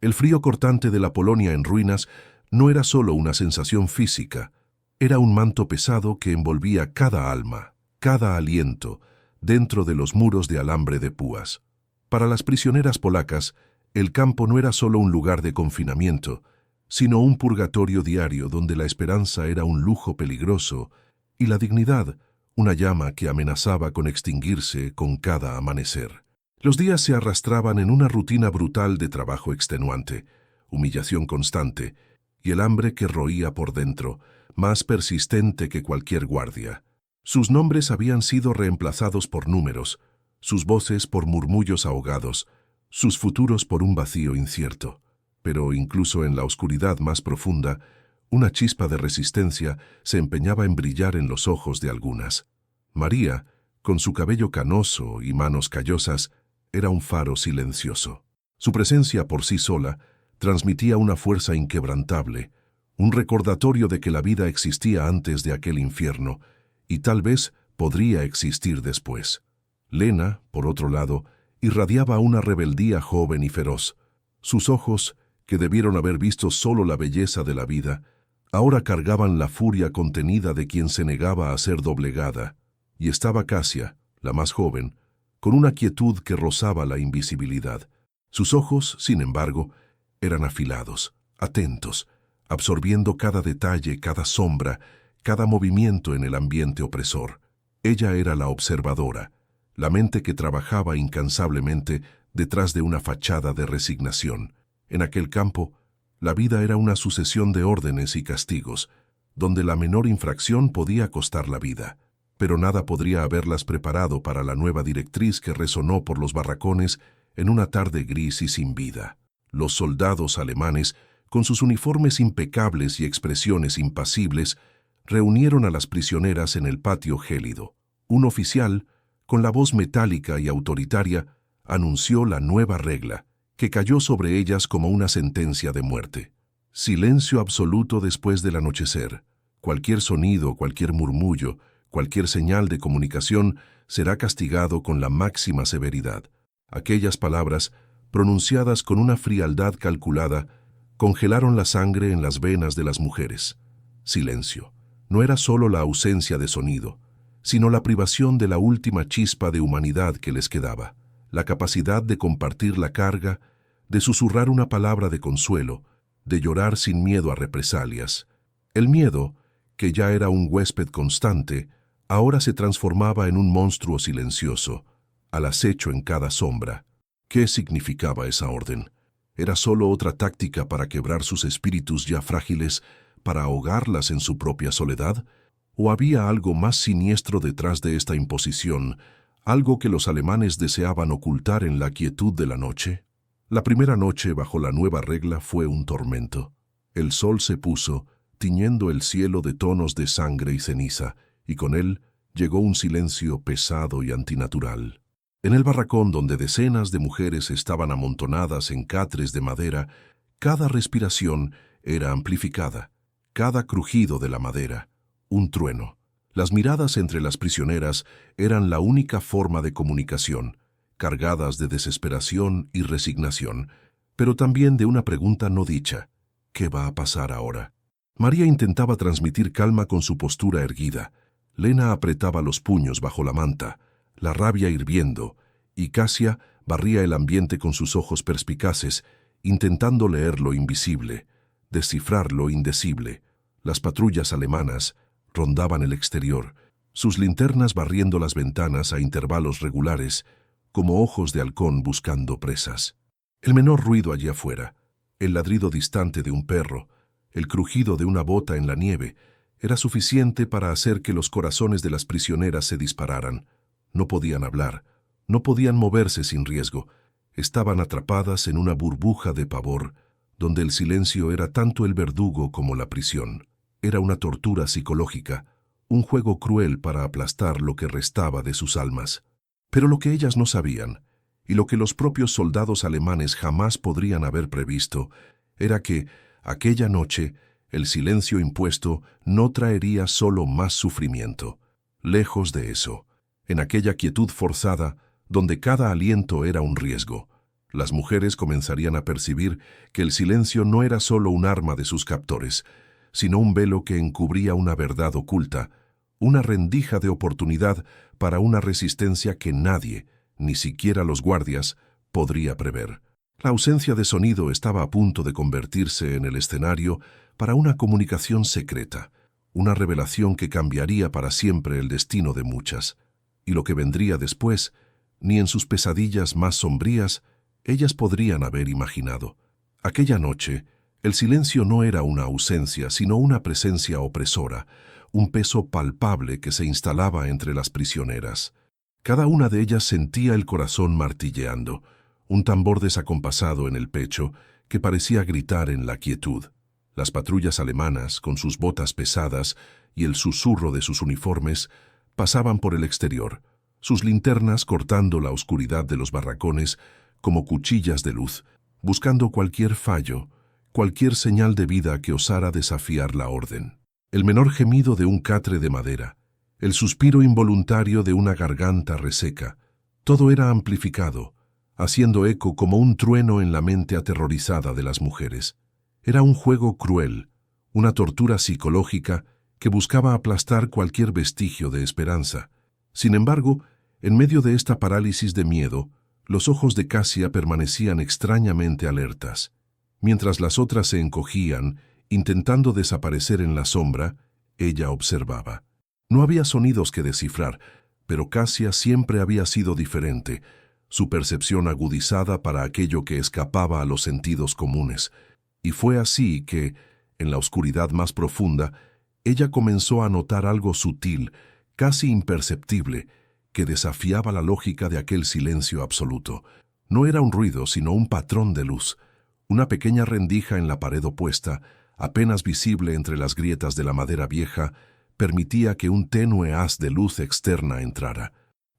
El frío cortante de la Polonia en ruinas no era solo una sensación física, era un manto pesado que envolvía cada alma, cada aliento, dentro de los muros de alambre de púas. Para las prisioneras polacas, el campo no era solo un lugar de confinamiento, sino un purgatorio diario donde la esperanza era un lujo peligroso y la dignidad una llama que amenazaba con extinguirse con cada amanecer. Los días se arrastraban en una rutina brutal de trabajo extenuante, humillación constante y el hambre que roía por dentro, más persistente que cualquier guardia. Sus nombres habían sido reemplazados por números, sus voces por murmullos ahogados, sus futuros por un vacío incierto. Pero incluso en la oscuridad más profunda, una chispa de resistencia se empeñaba en brillar en los ojos de algunas. María, con su cabello canoso y manos callosas, era un faro silencioso. Su presencia por sí sola transmitía una fuerza inquebrantable, un recordatorio de que la vida existía antes de aquel infierno y tal vez podría existir después. Lena, por otro lado, irradiaba una rebeldía joven y feroz. Sus ojos, que debieron haber visto solo la belleza de la vida, ahora cargaban la furia contenida de quien se negaba a ser doblegada, y estaba Kasia, la más joven, con una quietud que rozaba la invisibilidad. Sus ojos, sin embargo, eran afilados, atentos, absorbiendo cada detalle, cada sombra, cada movimiento en el ambiente opresor. Ella era la observadora, la mente que trabajaba incansablemente detrás de una fachada de resignación. En aquel campo, la vida era una sucesión de órdenes y castigos, donde la menor infracción podía costar la vida. Pero nada podría haberlas preparado para la nueva directriz que resonó por los barracones en una tarde gris y sin vida. Los soldados alemanes, con sus uniformes impecables y expresiones impasibles, reunieron a las prisioneras en el patio gélido. Un oficial, con la voz metálica y autoritaria, anunció la nueva regla, que cayó sobre ellas como una sentencia de muerte. Silencio absoluto después del anochecer. Cualquier sonido, cualquier murmullo, cualquier señal de comunicación será castigado con la máxima severidad. Aquellas palabras, pronunciadas con una frialdad calculada, congelaron la sangre en las venas de las mujeres. Silencio. No era solo la ausencia de sonido, sino la privación de la última chispa de humanidad que les quedaba, la capacidad de compartir la carga, de susurrar una palabra de consuelo, de llorar sin miedo a represalias. El miedo, que ya era un huésped constante, ahora se transformaba en un monstruo silencioso, al acecho en cada sombra. ¿Qué significaba esa orden? ¿Era solo otra táctica para quebrar sus espíritus ya frágiles, para ahogarlas en su propia soledad? ¿O había algo más siniestro detrás de esta imposición, algo que los alemanes deseaban ocultar en la quietud de la noche? La primera noche bajo la nueva regla fue un tormento. El sol se puso, tiñendo el cielo de tonos de sangre y ceniza, y con él llegó un silencio pesado y antinatural. En el barracón donde decenas de mujeres estaban amontonadas en catres de madera, cada respiración era amplificada, cada crujido de la madera, un trueno. Las miradas entre las prisioneras eran la única forma de comunicación, cargadas de desesperación y resignación, pero también de una pregunta no dicha: ¿qué va a pasar ahora? María intentaba transmitir calma con su postura erguida. Lena apretaba los puños bajo la manta, la rabia hirviendo, y Kasia barría el ambiente con sus ojos perspicaces, intentando leer lo invisible, descifrar lo indecible. Las patrullas alemanas rondaban el exterior, sus linternas barriendo las ventanas a intervalos regulares, como ojos de halcón buscando presas. El menor ruido allí afuera, el ladrido distante de un perro, el crujido de una bota en la nieve, era suficiente para hacer que los corazones de las prisioneras se dispararan. No podían hablar, no podían moverse sin riesgo. Estaban atrapadas en una burbuja de pavor, donde el silencio era tanto el verdugo como la prisión. Era una tortura psicológica, un juego cruel para aplastar lo que restaba de sus almas. Pero lo que ellas no sabían, y lo que los propios soldados alemanes jamás podrían haber previsto, era que, aquella noche, el silencio impuesto no traería solo más sufrimiento. Lejos de eso, en aquella quietud forzada, donde cada aliento era un riesgo, Las mujeres comenzarían a percibir que el silencio no era solo un arma de sus captores, sino un velo que encubría una verdad oculta, una rendija de oportunidad para una resistencia que nadie, ni siquiera los guardias, podría prever. La ausencia de sonido estaba a punto de convertirse en el escenario para una comunicación secreta, una revelación que cambiaría para siempre el destino de muchas. Y lo que vendría después, ni en sus pesadillas más sombrías, ellas podrían haber imaginado. Aquella noche, el silencio no era una ausencia, sino una presencia opresora, un peso palpable que se instalaba entre las prisioneras. Cada una de ellas sentía el corazón martilleando, un tambor desacompasado en el pecho que parecía gritar en la quietud. Las patrullas alemanas, con sus botas pesadas y el susurro de sus uniformes, pasaban por el exterior, sus linternas cortando la oscuridad de los barracones como cuchillas de luz, buscando cualquier fallo, cualquier señal de vida que osara desafiar la orden. El menor gemido de un catre de madera, el suspiro involuntario de una garganta reseca, todo era amplificado, haciendo eco como un trueno en la mente aterrorizada de las mujeres. Era un juego cruel, una tortura psicológica que buscaba aplastar cualquier vestigio de esperanza. Sin embargo, en medio de esta parálisis de miedo, los ojos de Cassia permanecían extrañamente alertas. Mientras las otras se encogían, intentando desaparecer en la sombra, ella observaba. No había sonidos que descifrar, pero Cassia siempre había sido diferente, su percepción agudizada para aquello que escapaba a los sentidos comunes. Y fue así que, en la oscuridad más profunda, ella comenzó a notar algo sutil, casi imperceptible, que desafiaba la lógica de aquel silencio absoluto. No era un ruido, sino un patrón de luz. Una pequeña rendija en la pared opuesta, apenas visible entre las grietas de la madera vieja, permitía que un tenue haz de luz externa entrara.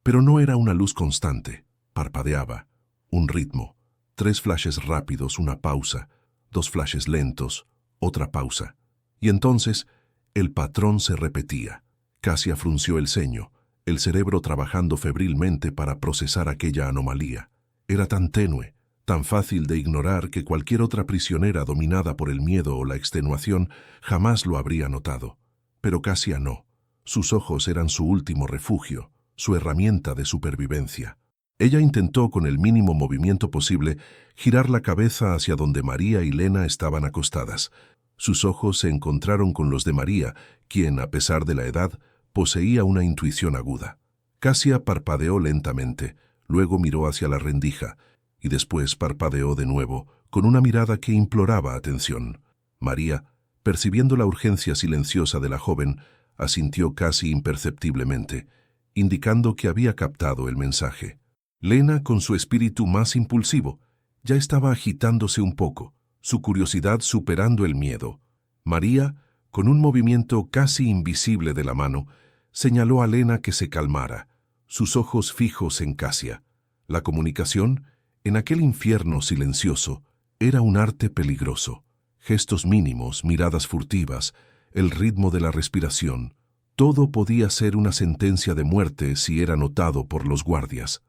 Pero no era una luz constante. Parpadeaba. Un ritmo. 3 flashes rápidos, una pausa. 2 flashes lentos, otra pausa. Y entonces, el patrón se repetía. Cassia frunció el ceño, el cerebro trabajando febrilmente para procesar aquella anomalía. Era tan tenue, tan fácil de ignorar que cualquier otra prisionera dominada por el miedo o la extenuación jamás lo habría notado. Pero Cassia no. Sus ojos eran su último refugio, su herramienta de supervivencia. Ella intentó, con el mínimo movimiento posible, girar la cabeza hacia donde María y Lena estaban acostadas. Sus ojos se encontraron con los de María, quien, a pesar de la edad, poseía una intuición aguda. Cassia parpadeó lentamente, luego miró hacia la rendija, y después parpadeó de nuevo, con una mirada que imploraba atención. María, percibiendo la urgencia silenciosa de la joven, asintió casi imperceptiblemente, indicando que había captado el mensaje. Lena, con su espíritu más impulsivo, ya estaba agitándose un poco, su curiosidad superando el miedo. María, con un movimiento casi invisible de la mano, señaló a Lena que se calmara, sus ojos fijos en Cassia. La comunicación, en aquel infierno silencioso, era un arte peligroso. Gestos mínimos, miradas furtivas, el ritmo de la respiración, todo podía ser una sentencia de muerte si era notado por los guardias.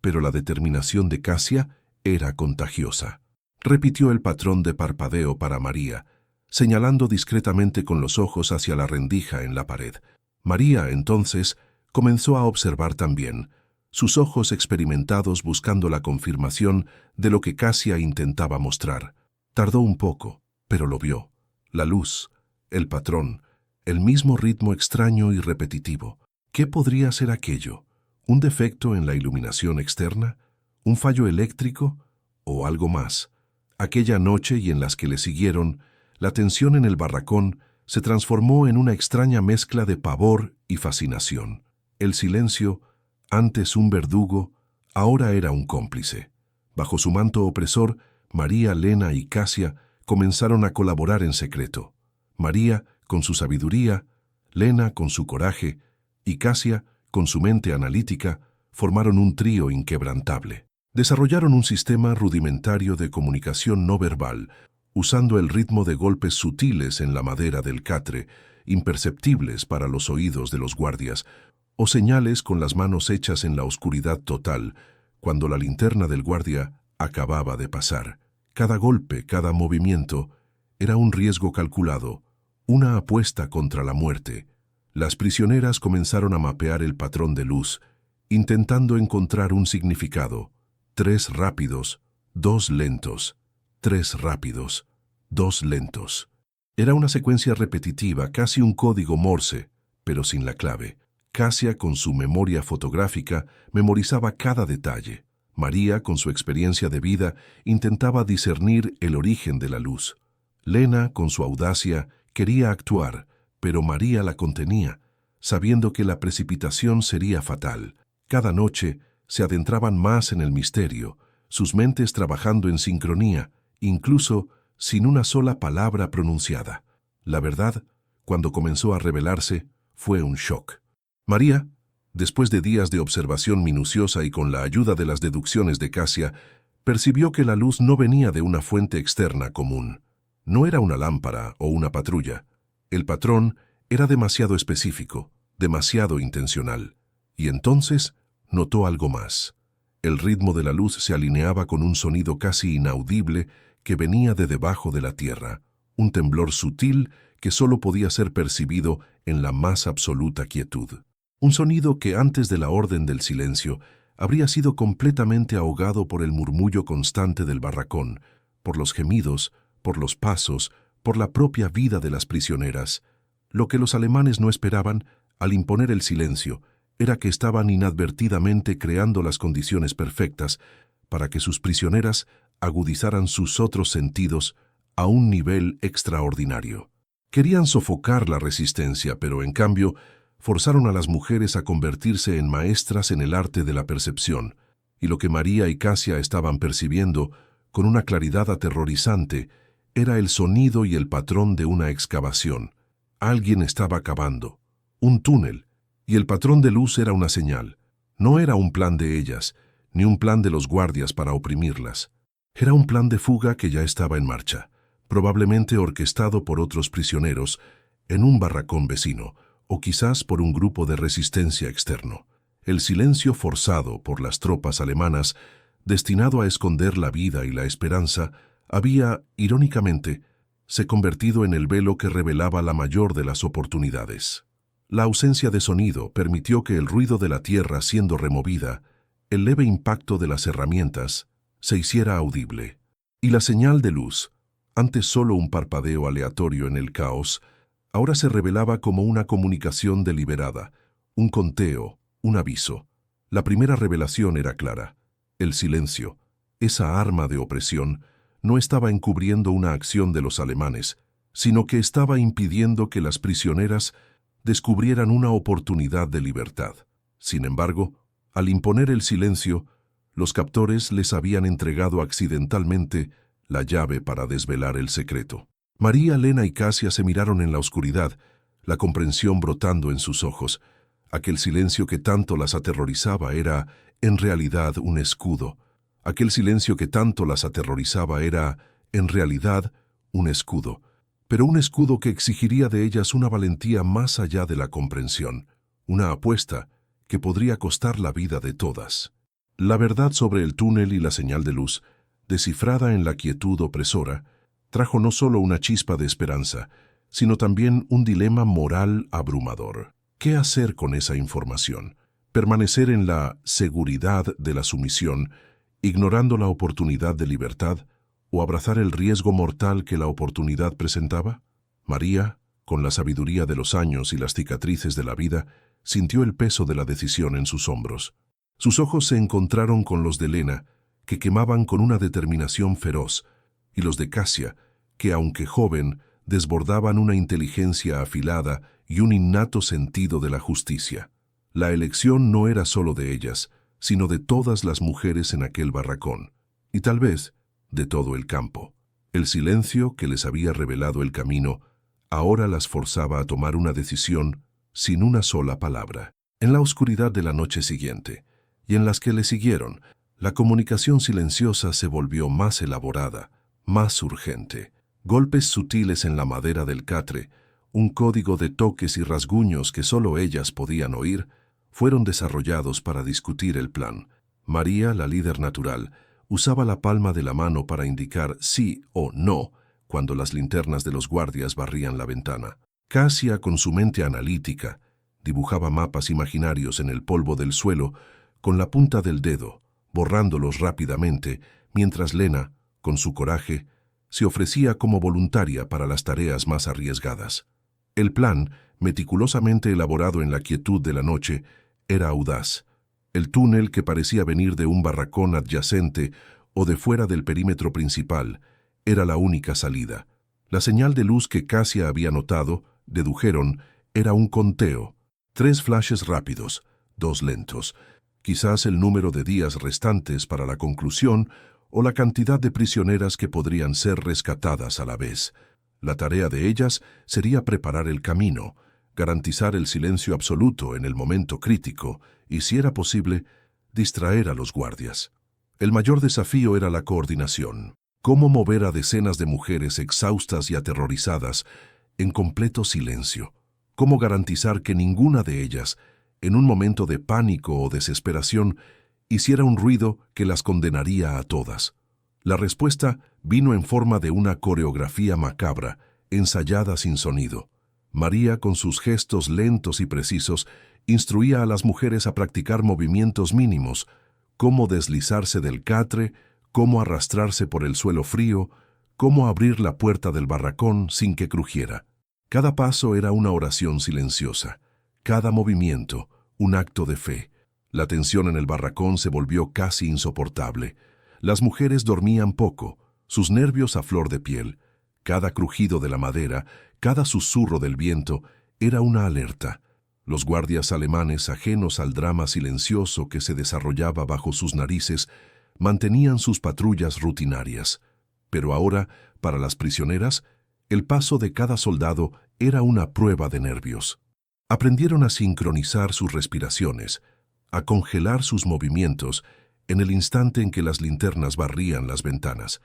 Pero la determinación de Cassia era contagiosa. Repitió el patrón de parpadeo para María, señalando discretamente con los ojos hacia la rendija en la pared. María, entonces, comenzó a observar también, sus ojos experimentados buscando la confirmación de lo que Cassia intentaba mostrar. Tardó un poco, pero lo vio. La luz, el patrón, el mismo ritmo extraño y repetitivo. ¿Qué podría ser aquello? ¿Un defecto en la iluminación externa? ¿Un fallo eléctrico? ¿O algo más? Aquella noche y en las que le siguieron, la tensión en el barracón se transformó en una extraña mezcla de pavor y fascinación. El silencio, antes un verdugo, ahora era un cómplice. Bajo su manto opresor, María, Lena y Cassia comenzaron a colaborar en secreto. María, con su sabiduría, Lena, con su coraje, y Cassia, con su mente analítica, formaron un trío inquebrantable. Desarrollaron un sistema rudimentario de comunicación no verbal, usando el ritmo de golpes sutiles en la madera del catre, imperceptibles para los oídos de los guardias, o señales con las manos hechas en la oscuridad total, cuando la linterna del guardia acababa de pasar. Cada golpe, cada movimiento, era un riesgo calculado, una apuesta contra la muerte. Las prisioneras comenzaron a mapear el patrón de luz, intentando encontrar un significado. 3 rápidos, 2 lentos, 3 rápidos, 2 lentos. Era una secuencia repetitiva, casi un código Morse, pero sin la clave. Casia, con su memoria fotográfica, memorizaba cada detalle. María, con su experiencia de vida, intentaba discernir el origen de la luz. Lena, con su audacia, quería actuar, pero María la contenía, sabiendo que la precipitación sería fatal. Cada noche se adentraban más en el misterio, sus mentes trabajando en sincronía, incluso sin una sola palabra pronunciada. La verdad, cuando comenzó a revelarse, fue un shock. María, después de días de observación minuciosa y con la ayuda de las deducciones de Casia, percibió que la luz no venía de una fuente externa común. No era una lámpara o una patrulla. El patrón era demasiado específico, demasiado intencional. Y entonces notó algo más. El ritmo de la luz se alineaba con un sonido casi inaudible que venía de debajo de la tierra, un temblor sutil que solo podía ser percibido en la más absoluta quietud. Un sonido que antes de la orden del silencio habría sido completamente ahogado por el murmullo constante del barracón, por los gemidos, por los pasos, por la propia vida de las prisioneras. Lo que los alemanes no esperaban, al imponer el silencio, era que estaban inadvertidamente creando las condiciones perfectas para que sus prisioneras agudizaran sus otros sentidos a un nivel extraordinario. Querían sofocar la resistencia, pero en cambio forzaron a las mujeres a convertirse en maestras en el arte de la percepción, y lo que María y Casia estaban percibiendo, con una claridad aterrorizante, era el sonido y el patrón de una excavación. Alguien estaba cavando. Un túnel. Y el patrón de luz era una señal. No era un plan de ellas, ni un plan de los guardias para oprimirlas. Era un plan de fuga que ya estaba en marcha, probablemente orquestado por otros prisioneros, en un barracón vecino, o quizás por un grupo de resistencia externo. El silencio forzado por las tropas alemanas, destinado a esconder la vida y la esperanza, había, irónicamente, se convertido en el velo que revelaba la mayor de las oportunidades. La ausencia de sonido permitió que el ruido de la tierra siendo removida, el leve impacto de las herramientas, se hiciera audible. Y la señal de luz, antes solo un parpadeo aleatorio en el caos, ahora se revelaba como una comunicación deliberada, un conteo, un aviso. La primera revelación era clara. El silencio, esa arma de opresión, no estaba encubriendo una acción de los alemanes, sino que estaba impidiendo que las prisioneras descubrieran una oportunidad de libertad. Sin embargo, al imponer el silencio, los captores les habían entregado accidentalmente la llave para desvelar el secreto. María, Lena y Casia se miraron en la oscuridad, la comprensión brotando en sus ojos. Aquel silencio que tanto las aterrorizaba era, en realidad, un escudo. Aquel silencio que tanto las aterrorizaba era, en realidad, un escudo. Pero un escudo que exigiría de ellas una valentía más allá de la comprensión, una apuesta que podría costar la vida de todas. La verdad sobre el túnel y la señal de luz, descifrada en la quietud opresora, trajo no solo una chispa de esperanza, sino también un dilema moral abrumador. ¿Qué hacer con esa información? ¿Permanecer en la seguridad de la sumisión, ignorando la oportunidad de libertad, o abrazar el riesgo mortal que la oportunidad presentaba? María, con la sabiduría de los años y las cicatrices de la vida, sintió el peso de la decisión en sus hombros. Sus ojos se encontraron con los de Lena, que quemaban con una determinación feroz, y los de Casia, que, aunque joven, desbordaban una inteligencia afilada y un innato sentido de la justicia. La elección no era solo de ellas, sino de todas las mujeres en aquel barracón, y tal vez de todo el campo. El silencio que les había revelado el camino ahora las forzaba a tomar una decisión sin una sola palabra. En la oscuridad de la noche siguiente, y en las que le siguieron, la comunicación silenciosa se volvió más elaborada, más urgente. Golpes sutiles en la madera del catre, un código de toques y rasguños que solo ellas podían oír, fueron desarrollados para discutir el plan. María, la líder natural, usaba la palma de la mano para indicar sí o no cuando las linternas de los guardias barrían la ventana. Cassia, con su mente analítica, dibujaba mapas imaginarios en el polvo del suelo con la punta del dedo, borrándolos rápidamente, mientras Lena, con su coraje, se ofrecía como voluntaria para las tareas más arriesgadas. El plan, meticulosamente elaborado en la quietud de la noche, era audaz. El túnel, que parecía venir de un barracón adyacente o de fuera del perímetro principal, era la única salida. La señal de luz que Cassia había notado, dedujeron, era un conteo. 3 flashes rápidos, 2 lentos. Quizás el número de días restantes para la conclusión o la cantidad de prisioneras que podrían ser rescatadas a la vez. La tarea de ellas sería preparar el camino, garantizar el silencio absoluto en el momento crítico y, si era posible, distraer a los guardias. El mayor desafío era la coordinación. Cómo mover a decenas de mujeres exhaustas y aterrorizadas en completo silencio. Cómo garantizar que ninguna de ellas, en un momento de pánico o desesperación, hiciera un ruido que las condenaría a todas. La respuesta vino en forma de una coreografía macabra, ensayada sin sonido. María, con sus gestos lentos y precisos, instruía a las mujeres a practicar movimientos mínimos, cómo deslizarse del catre, cómo arrastrarse por el suelo frío, cómo abrir la puerta del barracón sin que crujiera. Cada paso era una oración silenciosa, cada movimiento un acto de fe. La tensión en el barracón se volvió casi insoportable. Las mujeres dormían poco, sus nervios a flor de piel. Cada crujido de la madera, cada susurro del viento, era una alerta. Los guardias alemanes, ajenos al drama silencioso que se desarrollaba bajo sus narices, mantenían sus patrullas rutinarias. Pero ahora, para las prisioneras, el paso de cada soldado era una prueba de nervios. Aprendieron a sincronizar sus respiraciones, a congelar sus movimientos en el instante en que las linternas barrían las ventanas,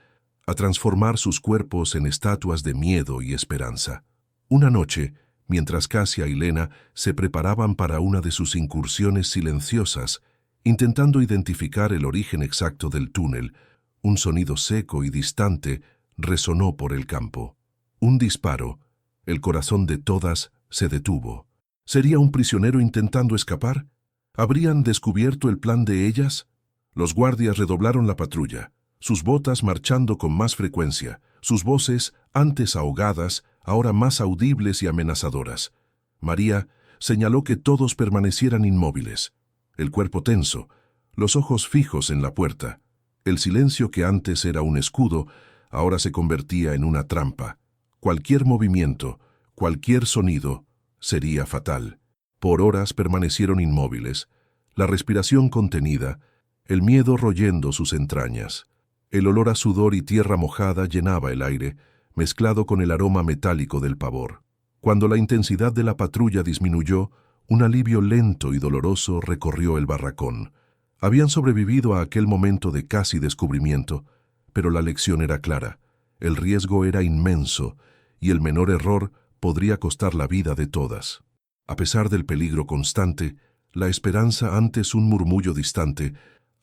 a transformar sus cuerpos en estatuas de miedo y esperanza. Una noche, mientras Cassia y Lena se preparaban para una de sus incursiones silenciosas, intentando identificar el origen exacto del túnel, un sonido seco y distante resonó por el campo. Un disparo, el corazón de todas se detuvo. ¿Sería un prisionero intentando escapar? ¿Habrían descubierto el plan de ellas? Los guardias redoblaron la patrulla, sus botas marchando con más frecuencia, sus voces, antes ahogadas, ahora más audibles y amenazadoras. María señaló que todos permanecieran inmóviles, el cuerpo tenso, los ojos fijos en la puerta. El silencio que antes era un escudo, ahora se convertía en una trampa. Cualquier movimiento, cualquier sonido, sería fatal. Por horas permanecieron inmóviles, la respiración contenida, el miedo royendo sus entrañas. El olor a sudor y tierra mojada llenaba el aire, mezclado con el aroma metálico del pavor. Cuando la intensidad de la patrulla disminuyó, un alivio lento y doloroso recorrió el barracón. Habían sobrevivido a aquel momento de casi descubrimiento, pero la lección era clara. El riesgo era inmenso, y el menor error podría costar la vida de todas. A pesar del peligro constante, la esperanza, antes un murmullo distante,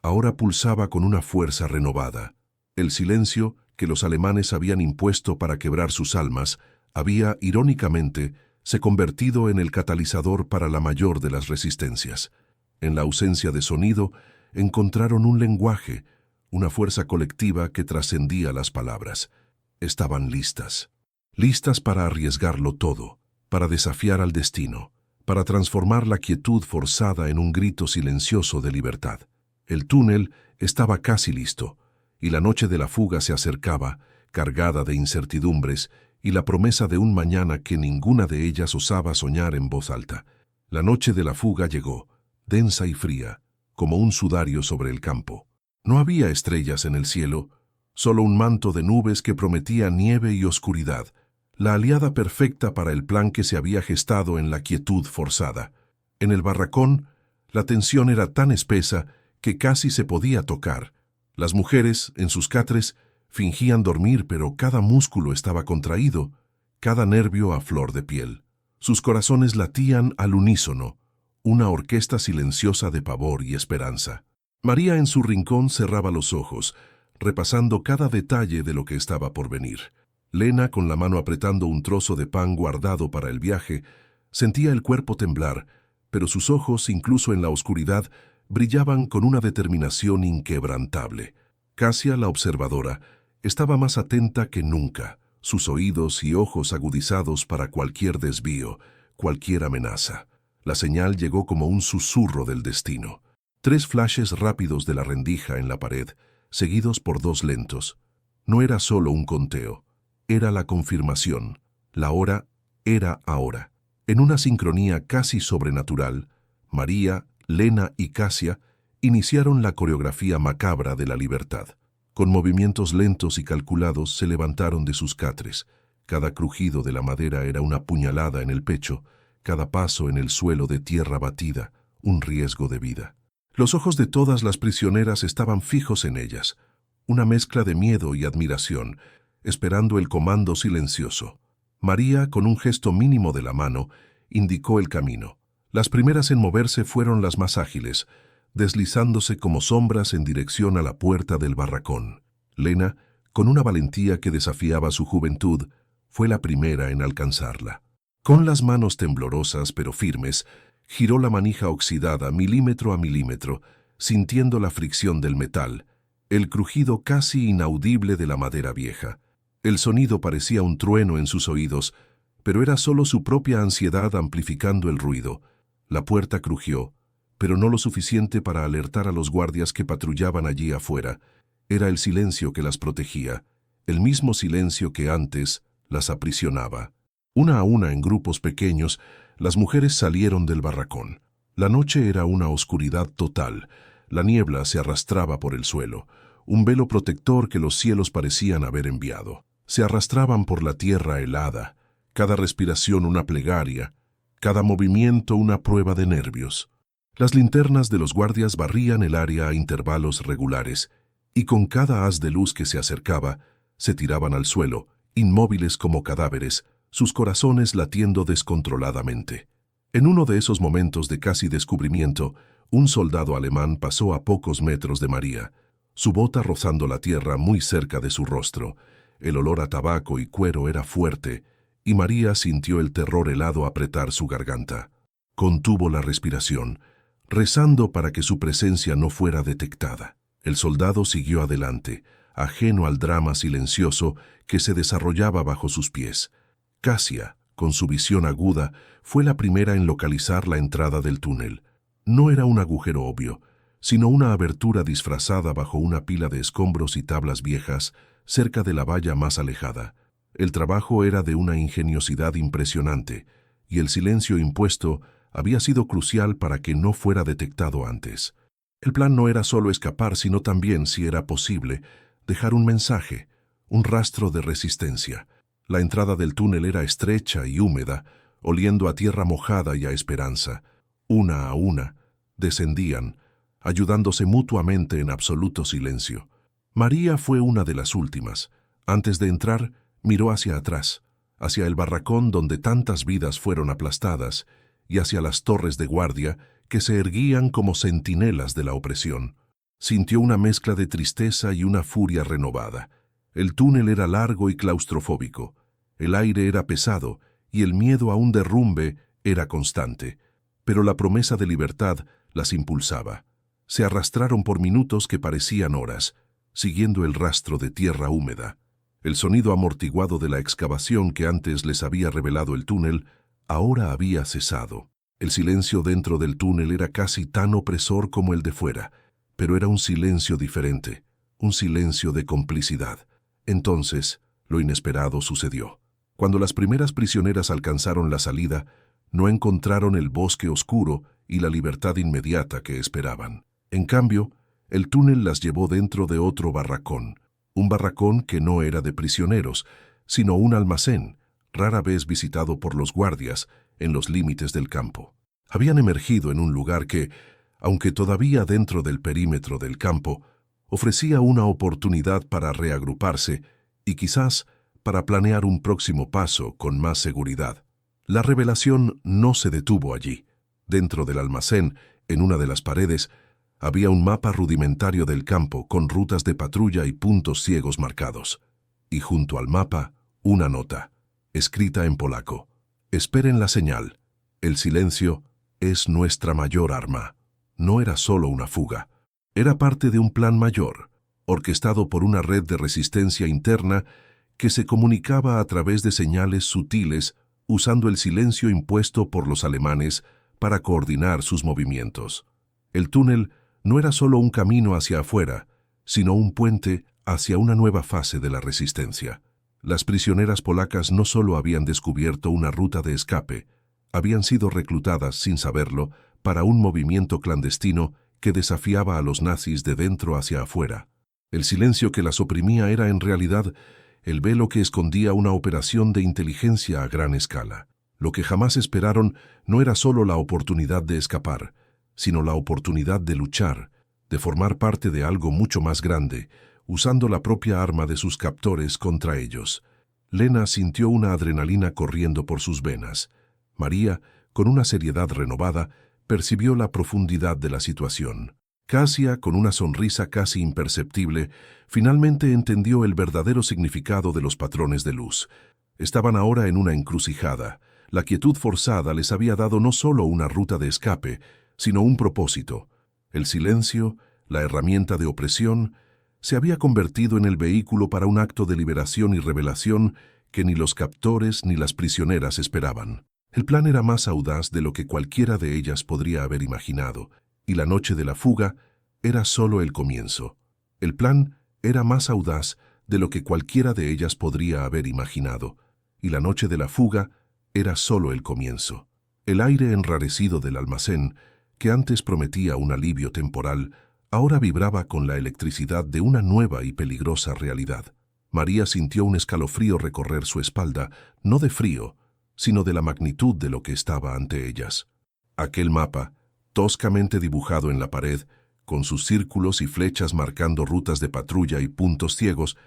ahora pulsaba con una fuerza renovada. El silencio que los alemanes habían impuesto para quebrar sus almas había, irónicamente, se convertido en el catalizador para la mayor de las resistencias. En la ausencia de sonido, encontraron un lenguaje, una fuerza colectiva que trascendía las palabras. Estaban listas. Listas para arriesgarlo todo, para desafiar al destino, para transformar la quietud forzada en un grito silencioso de libertad. El túnel estaba casi listo, y la noche de la fuga se acercaba, cargada de incertidumbres y la promesa de un mañana que ninguna de ellas osaba soñar en voz alta. La noche de la fuga llegó, densa y fría, como un sudario sobre el campo. No había estrellas en el cielo, solo un manto de nubes que prometía nieve y oscuridad, la aliada perfecta para el plan que se había gestado en la quietud forzada. En el barracón, la tensión era tan espesa que casi se podía tocar. Las mujeres, en sus catres, fingían dormir, pero cada músculo estaba contraído, cada nervio a flor de piel. Sus corazones latían al unísono, una orquesta silenciosa de pavor y esperanza. María en su rincón cerraba los ojos, repasando cada detalle de lo que estaba por venir. Lena, con la mano apretando un trozo de pan guardado para el viaje, sentía el cuerpo temblar, pero sus ojos, incluso en la oscuridad, brillaban con una determinación inquebrantable. Casia, la observadora, estaba más atenta que nunca, sus oídos y ojos agudizados para cualquier desvío, cualquier amenaza. La señal llegó como un susurro del destino. 3 flashes rápidos de la rendija en la pared, seguidos por 2 lentos. No era solo un conteo, era la confirmación. La hora era ahora. En una sincronía casi sobrenatural, María, Lena y Casia iniciaron la coreografía macabra de la libertad. Con movimientos lentos y calculados se levantaron de sus catres. Cada crujido de la madera era una puñalada en el pecho, cada paso en el suelo de tierra batida, un riesgo de vida. Los ojos de todas las prisioneras estaban fijos en ellas, una mezcla de miedo y admiración, esperando el comando silencioso. María, con un gesto mínimo de la mano, indicó el camino. Las primeras en moverse fueron las más ágiles, deslizándose como sombras en dirección a la puerta del barracón. Lena, con una valentía que desafiaba su juventud, fue la primera en alcanzarla. Con las manos temblorosas pero firmes, giró la manija oxidada milímetro a milímetro, sintiendo la fricción del metal, el crujido casi inaudible de la madera vieja. El sonido parecía un trueno en sus oídos, pero era solo su propia ansiedad amplificando el ruido. La puerta crujió, pero no lo suficiente para alertar a los guardias que patrullaban allí afuera. Era el silencio que las protegía, el mismo silencio que antes las aprisionaba. Una a una, en grupos pequeños, las mujeres salieron del barracón. La noche era una oscuridad total. La niebla se arrastraba por el suelo, un velo protector que los cielos parecían haber enviado. Se arrastraban por la tierra helada, cada respiración una plegaria, cada movimiento una prueba de nervios. Las linternas de los guardias barrían el área a intervalos regulares, y con cada haz de luz que se acercaba, se tiraban al suelo, inmóviles como cadáveres, sus corazones latiendo descontroladamente. En uno de esos momentos de casi descubrimiento, un soldado alemán pasó a pocos metros de María, su bota rozando la tierra muy cerca de su rostro. El olor a tabaco y cuero era fuerte, y María sintió el terror helado apretar su garganta. Contuvo la respiración, rezando para que su presencia no fuera detectada. El soldado siguió adelante, ajeno al drama silencioso que se desarrollaba bajo sus pies. Casia, con su visión aguda, fue la primera en localizar la entrada del túnel. No era un agujero obvio, sino una abertura disfrazada bajo una pila de escombros y tablas viejas, cerca de la valla más alejada. El trabajo era de una ingeniosidad impresionante, y el silencio impuesto había sido crucial para que no fuera detectado antes. El plan no era solo escapar, sino también, si era posible, dejar un mensaje, un rastro de resistencia. La entrada del túnel era estrecha y húmeda, oliendo a tierra mojada y a esperanza. Una a una, descendían, ayudándose mutuamente en absoluto silencio. María fue una de las últimas. Antes de entrar, miró hacia atrás, hacia el barracón donde tantas vidas fueron aplastadas, y hacia las torres de guardia que se erguían como centinelas de la opresión. Sintió una mezcla de tristeza y una furia renovada. El túnel era largo y claustrofóbico, el aire era pesado y el miedo a un derrumbe era constante, pero la promesa de libertad las impulsaba. Se arrastraron por minutos que parecían horas, siguiendo el rastro de tierra húmeda. El sonido amortiguado de la excavación que antes les había revelado el túnel ahora había cesado. El silencio dentro del túnel era casi tan opresor como el de fuera, pero era un silencio diferente, un silencio de complicidad. Entonces, lo inesperado sucedió. Cuando las primeras prisioneras alcanzaron la salida, no encontraron el bosque oscuro y la libertad inmediata que esperaban. En cambio, el túnel las llevó dentro de otro barracón, un barracón que no era de prisioneros, sino un almacén, rara vez visitado por los guardias, en los límites del campo. Habían emergido en un lugar que, aunque todavía dentro del perímetro del campo, ofrecía una oportunidad para reagruparse y quizás para planear un próximo paso con más seguridad. La revelación no se detuvo allí. Dentro del almacén, en una de las paredes, Había un mapa rudimentario del campo con rutas de patrulla y puntos ciegos marcados. Y junto al mapa, una nota, escrita en polaco. Esperen la señal. El silencio es nuestra mayor arma. No era solo una fuga. Era parte de un plan mayor, orquestado por una red de resistencia interna que se comunicaba a través de señales sutiles usando el silencio impuesto por los alemanes para coordinar sus movimientos. El túnel no era solo un camino hacia afuera, sino un puente hacia una nueva fase de la resistencia. Las prisioneras polacas no solo habían descubierto una ruta de escape, habían sido reclutadas sin saberlo para un movimiento clandestino que desafiaba a los nazis de dentro hacia afuera. El silencio que las oprimía era en realidad el velo que escondía una operación de inteligencia a gran escala. Lo que jamás esperaron no era solo la oportunidad de escapar, sino la oportunidad de luchar, de formar parte de algo mucho más grande, usando la propia arma de sus captores contra ellos. Lena sintió una adrenalina corriendo por sus venas. María, con una seriedad renovada, percibió la profundidad de la situación. Kasia, con una sonrisa casi imperceptible, finalmente entendió el verdadero significado de los patrones de luz. Estaban ahora en una encrucijada. La quietud forzada les había dado no solo una ruta de escape, sino un propósito. El silencio, la herramienta de opresión, se había convertido en el vehículo para un acto de liberación y revelación que ni los captores ni las prisioneras esperaban. El plan era más audaz de lo que cualquiera de ellas podría haber imaginado, y la noche de la fuga era solo el comienzo. El plan era más audaz de lo que cualquiera de ellas podría haber imaginado, y la noche de la fuga era solo el comienzo. El aire enrarecido del almacén, que antes prometía un alivio temporal, ahora vibraba con la electricidad de una nueva y peligrosa realidad. María sintió un escalofrío recorrer su espalda, no de frío, sino de la magnitud de lo que estaba ante ellas. Aquel mapa, toscamente dibujado en la pared, con sus círculos y flechas marcando rutas de patrulla y puntos ciegos,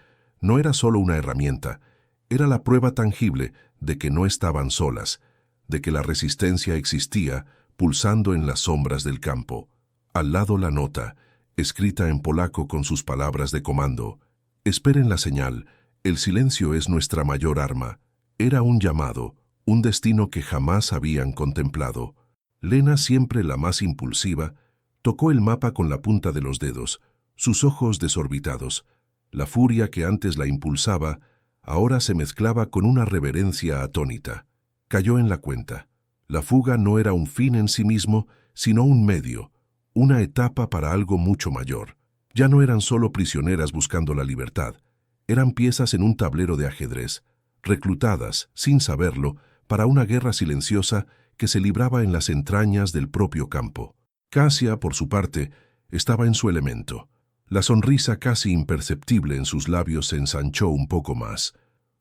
no era solo una herramienta, era la prueba tangible de que no estaban solas, de que la resistencia existía, pulsando en las sombras del campo. Al lado la nota, escrita en polaco con sus palabras de comando. Esperen la señal, el silencio es nuestra mayor arma. Era un llamado, un destino que jamás habían contemplado. Lena, siempre la más impulsiva, tocó el mapa con la punta de los dedos, sus ojos desorbitados. La furia que antes la impulsaba, ahora se mezclaba con una reverencia atónita. Cayó en la cuenta. La fuga no era un fin en sí mismo, sino un medio, una etapa para algo mucho mayor. Ya no eran solo prisioneras buscando la libertad, eran piezas en un tablero de ajedrez, reclutadas, sin saberlo, para una guerra silenciosa que se libraba en las entrañas del propio campo. Kasia, por su parte, estaba en su elemento. La sonrisa casi imperceptible en sus labios se ensanchó un poco más.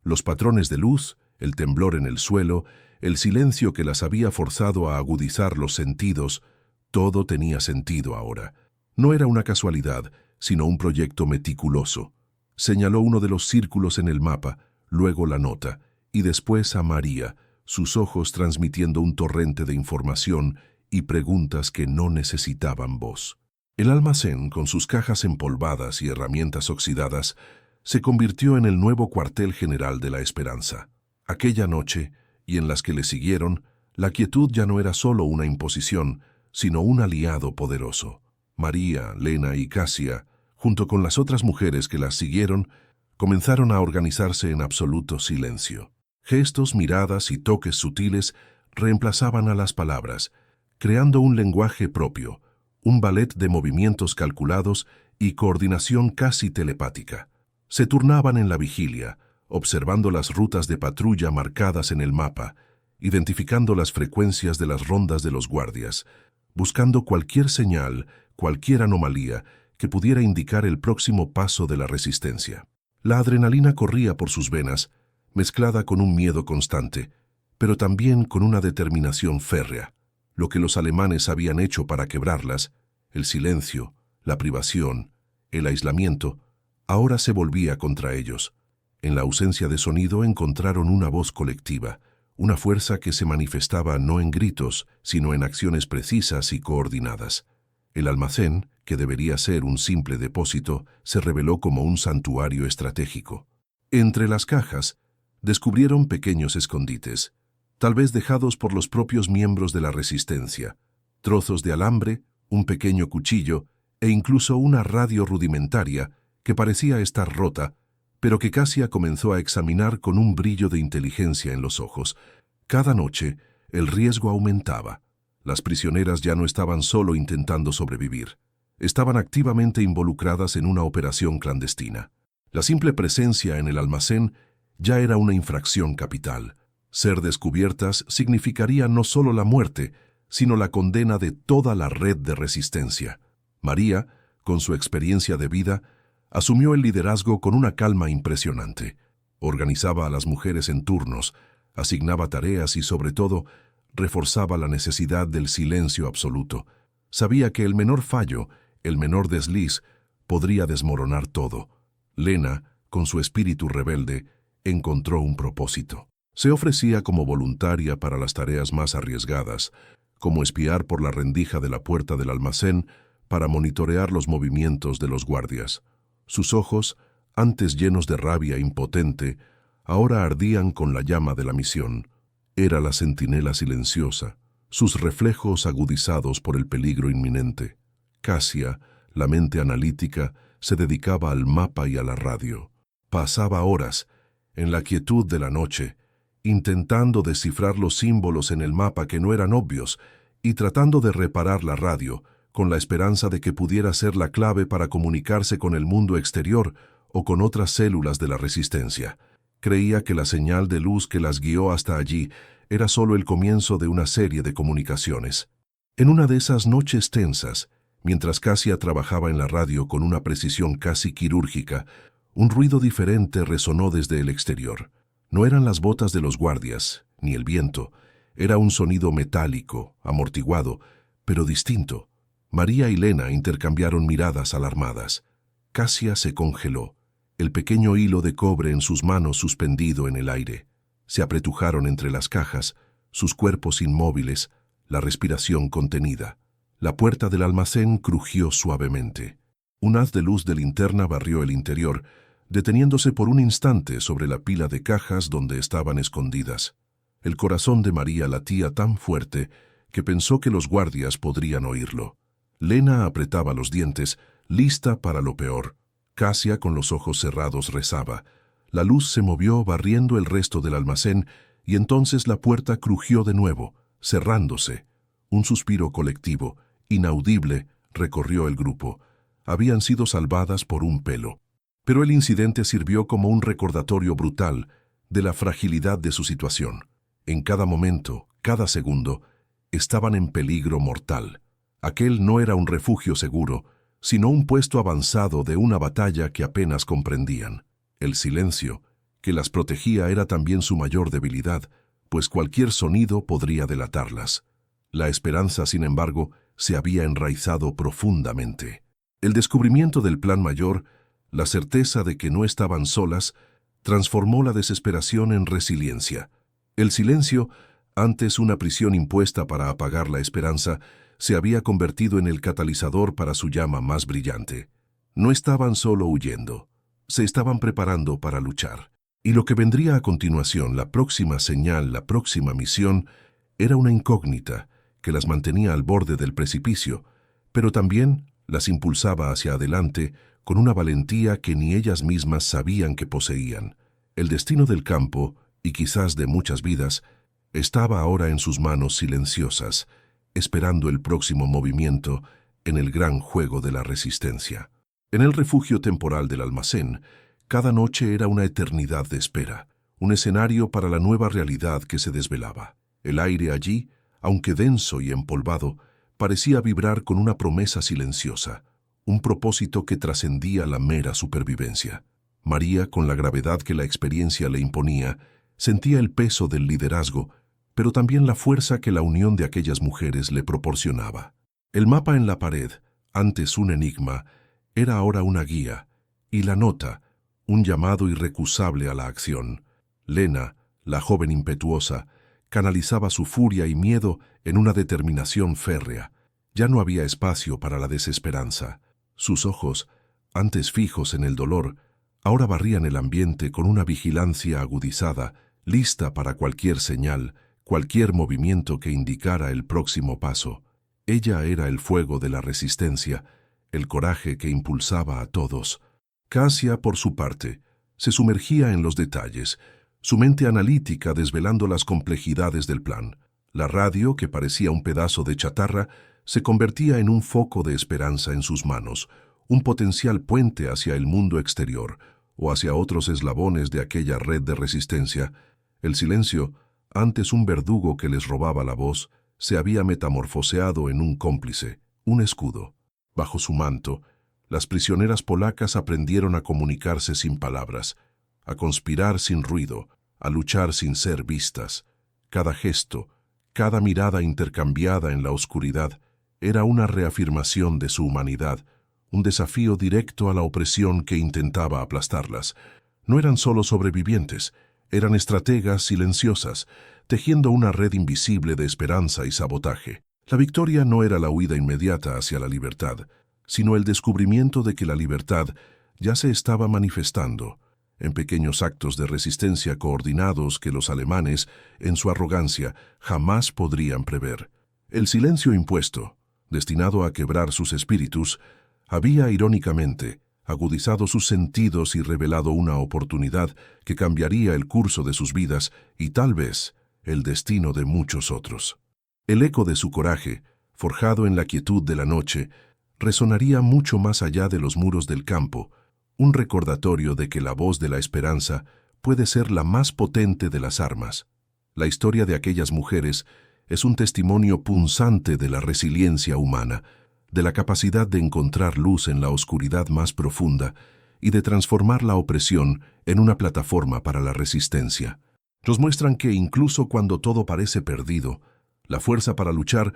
Los patrones de luz, el temblor en el suelo, el silencio que las había forzado a agudizar los sentidos, todo tenía sentido ahora. No era una casualidad, sino un proyecto meticuloso. Señaló uno de los círculos en el mapa, luego la nota, y después a María, sus ojos transmitiendo un torrente de información y preguntas que no necesitaban voz. El almacén, con sus cajas empolvadas y herramientas oxidadas, se convirtió en el nuevo cuartel general de la esperanza. Aquella noche, y en las que le siguieron, la quietud ya no era solo una imposición, sino un aliado poderoso. María, Lena y Kasia, junto con las otras mujeres que las siguieron, comenzaron a organizarse en absoluto silencio. Gestos, miradas y toques sutiles reemplazaban a las palabras, creando un lenguaje propio, un ballet de movimientos calculados y coordinación casi telepática. Se turnaban en la vigilia, observando las rutas de patrulla marcadas en el mapa, identificando las frecuencias de las rondas de los guardias, buscando cualquier señal, cualquier anomalía que pudiera indicar el próximo paso de la resistencia. La adrenalina corría por sus venas, mezclada con un miedo constante, pero también con una determinación férrea. Lo que los alemanes habían hecho para quebrarlas, el silencio, la privación, el aislamiento, ahora se volvía contra ellos. En la ausencia de sonido encontraron una voz colectiva, una fuerza que se manifestaba no en gritos, sino en acciones precisas y coordinadas. El almacén, que debería ser un simple depósito, se reveló como un santuario estratégico. Entre las cajas, descubrieron pequeños escondites, tal vez dejados por los propios miembros de la resistencia, trozos de alambre, un pequeño cuchillo e incluso una radio rudimentaria que parecía estar rota, pero que Cassia comenzó a examinar con un brillo de inteligencia en los ojos. Cada noche, el riesgo aumentaba. Las prisioneras ya no estaban solo intentando sobrevivir. Estaban activamente involucradas en una operación clandestina. La simple presencia en el almacén ya era una infracción capital. Ser descubiertas significaría no solo la muerte, sino la condena de toda la red de resistencia. María, con su experiencia de vida, asumió el liderazgo con una calma impresionante. Organizaba a las mujeres en turnos, asignaba tareas y, sobre todo, reforzaba la necesidad del silencio absoluto. Sabía que el menor fallo, el menor desliz, podría desmoronar todo. Lena, con su espíritu rebelde, encontró un propósito. Se ofrecía como voluntaria para las tareas más arriesgadas, como espiar por la rendija de la puerta del almacén para monitorear los movimientos de los guardias. Sus ojos, antes llenos de rabia impotente, ahora ardían con la llama de la misión. Era la centinela silenciosa, sus reflejos agudizados por el peligro inminente. Cassia, la mente analítica, se dedicaba al mapa y a la radio. Pasaba horas, en la quietud de la noche, intentando descifrar los símbolos en el mapa que no eran obvios y tratando de reparar la radio, con la esperanza de que pudiera ser la clave para comunicarse con el mundo exterior o con otras células de la resistencia. Creía que la señal de luz que las guió hasta allí era solo el comienzo de una serie de comunicaciones. En una de esas noches tensas, mientras Cassia trabajaba en la radio con una precisión casi quirúrgica, un ruido diferente resonó desde el exterior. No eran las botas de los guardias, ni el viento. Era un sonido metálico, amortiguado, pero distinto. María y Lena intercambiaron miradas alarmadas. Cassia se congeló, el pequeño hilo de cobre en sus manos suspendido en el aire. Se apretujaron entre las cajas, sus cuerpos inmóviles, la respiración contenida. La puerta del almacén crujió suavemente. Un haz de luz de linterna barrió el interior, deteniéndose por un instante sobre la pila de cajas donde estaban escondidas. El corazón de María latía tan fuerte que pensó que los guardias podrían oírlo. Lena apretaba los dientes, lista para lo peor. Cassia, con los ojos cerrados, rezaba. La luz se movió barriendo el resto del almacén y entonces la puerta crujió de nuevo, cerrándose. Un suspiro colectivo, inaudible, recorrió el grupo. Habían sido salvadas por un pelo. Pero el incidente sirvió como un recordatorio brutal de la fragilidad de su situación. En cada momento, cada segundo, estaban en peligro mortal. Aquel no era un refugio seguro, sino un puesto avanzado de una batalla que apenas comprendían. El silencio, que las protegía, era también su mayor debilidad, pues cualquier sonido podría delatarlas. La esperanza, sin embargo, se había enraizado profundamente. El descubrimiento del plan mayor, la certeza de que no estaban solas, transformó la desesperación en resiliencia. El silencio, antes una prisión impuesta para apagar la esperanza, se había convertido en el catalizador para su llama más brillante. No estaban solo huyendo, se estaban preparando para luchar. Y lo que vendría a continuación, la próxima señal, la próxima misión, era una incógnita que las mantenía al borde del precipicio, pero también las impulsaba hacia adelante con una valentía que ni ellas mismas sabían que poseían. El destino del campo, y quizás de muchas vidas, estaba ahora en sus manos silenciosas, esperando el próximo movimiento en el gran juego de la resistencia. En el refugio temporal del almacén, cada noche era una eternidad de espera, un escenario para la nueva realidad que se desvelaba. El aire allí, aunque denso y empolvado, parecía vibrar con una promesa silenciosa, un propósito que trascendía la mera supervivencia. María, con la gravedad que la experiencia le imponía, sentía el peso del liderazgo, pero también la fuerza que la unión de aquellas mujeres le proporcionaba. El mapa en la pared, antes un enigma, era ahora una guía, y la nota, un llamado irrecusable a la acción. Lena, la joven impetuosa, canalizaba su furia y miedo en una determinación férrea. Ya no había espacio para la desesperanza. Sus ojos, antes fijos en el dolor, ahora barrían el ambiente con una vigilancia agudizada, lista para cualquier señal, cualquier movimiento que indicara el próximo paso. Ella era el fuego de la resistencia, el coraje que impulsaba a todos. Cassia, por su parte, se sumergía en los detalles, su mente analítica desvelando las complejidades del plan. La radio, que parecía un pedazo de chatarra, se convertía en un foco de esperanza en sus manos, un potencial puente hacia el mundo exterior o hacia otros eslabones de aquella red de resistencia. El silencio, antes un verdugo que les robaba la voz, se había metamorfoseado en un cómplice, un escudo. Bajo su manto, las prisioneras polacas aprendieron a comunicarse sin palabras, a conspirar sin ruido, a luchar sin ser vistas. Cada gesto, cada mirada intercambiada en la oscuridad, era una reafirmación de su humanidad, un desafío directo a la opresión que intentaba aplastarlas. No eran solo sobrevivientes, eran estrategas silenciosas, tejiendo una red invisible de esperanza y sabotaje. La victoria no era la huida inmediata hacia la libertad, sino el descubrimiento de que la libertad ya se estaba manifestando, en pequeños actos de resistencia coordinados que los alemanes, en su arrogancia, jamás podrían prever. El silencio impuesto, destinado a quebrar sus espíritus, había, irónicamente, agudizado sus sentidos y revelado una oportunidad que cambiaría el curso de sus vidas y tal vez el destino de muchos otros. El eco de su coraje, forjado en la quietud de la noche, resonaría mucho más allá de los muros del campo, un recordatorio de que la voz de la esperanza puede ser la más potente de las armas. La historia de aquellas mujeres es un testimonio punzante de la resiliencia humana, de la capacidad de encontrar luz en la oscuridad más profunda y de transformar la opresión en una plataforma para la resistencia. Nos muestran que incluso cuando todo parece perdido, la fuerza para luchar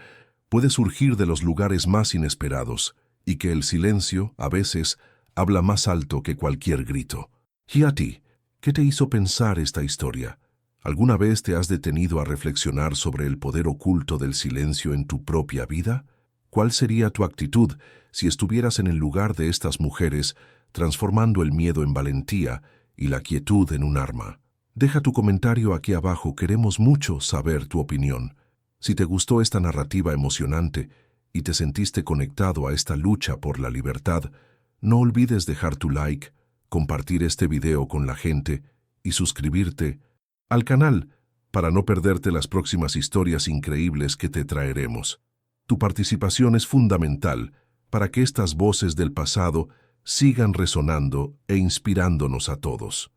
puede surgir de los lugares más inesperados y que el silencio, a veces, habla más alto que cualquier grito. ¿Y a ti? ¿Qué te hizo pensar esta historia? ¿Alguna vez te has detenido a reflexionar sobre el poder oculto del silencio en tu propia vida? ¿Cuál sería tu actitud si estuvieras en el lugar de estas mujeres, transformando el miedo en valentía y la quietud en un arma? Deja tu comentario aquí abajo, queremos mucho saber tu opinión. Si te gustó esta narrativa emocionante y te sentiste conectado a esta lucha por la libertad, no olvides dejar tu like, compartir este video con la gente y suscribirte al canal para no perderte las próximas historias increíbles que te traeremos. Tu participación es fundamental para que estas voces del pasado sigan resonando e inspirándonos a todos.